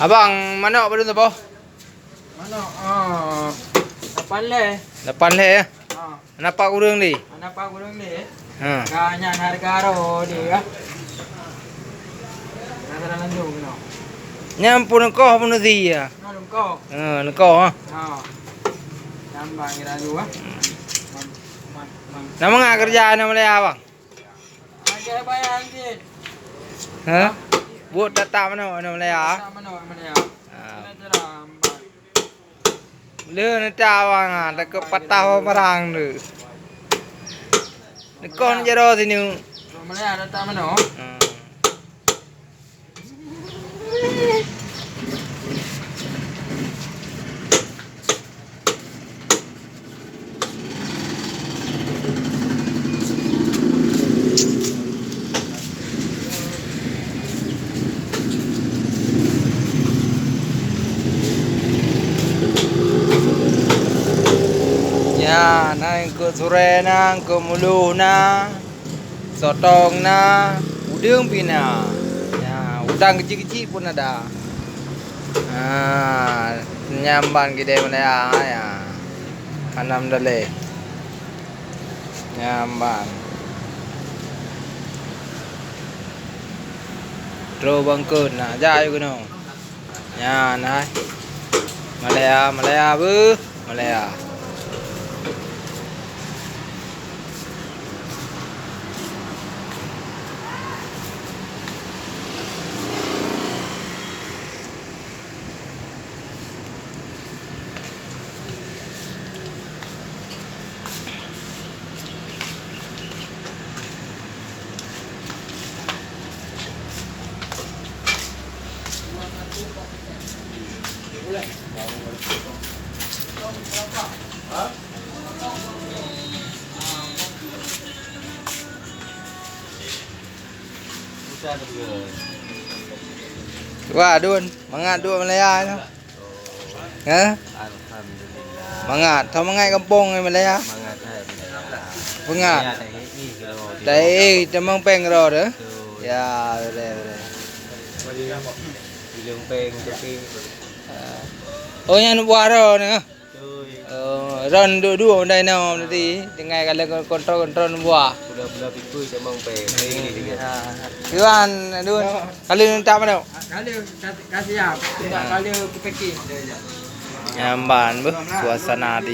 Abang, manok belum tu, boh? Manok, 8 le. 8 leh ya. Nampak kurang ni? Nampak kurang ni. Ha. Ganyan harga ro dia. Ada lanjut no. Nyampun kau pun dia. Nalung kau. Ha, kau ha. Nambah kira juga. Nama ngak kerjaan nama dia abang? Ada bayar ni. Ha? Buat data mana nama dia? Manok mana ya? Leh ni abang ah, tak ke patah barang tu. Ni kau ni jero sini. Mana ya data manok? Ya, na ke sore na, ke muluh na, sotong na, udang pina. Ya, udang kecil-kecil pun ada. Nyamban kita mana ya. Kanam dale. Nyamban. Tro bangkun na, jai kuno. Ya, nah. Malaya bu, Malaya. Wah, Dun, mangat dua Malaya tu. Ha? Alhamdulillah. Mangat, tau mangat kampung ni Malaya. Mangat hai. Pengat. Dai, temang peng ro dah. Ya, boleh. Bilung peng tapi. Oh, yang buat ro ni. Ron dua benda ni nanti dengan kalau kontrol buat. Budak-budak pikul temang peng. Tuan, Dun. Kali ni tak mana? Kali kasih ya. Tidak kali packing. Nyamban suasana di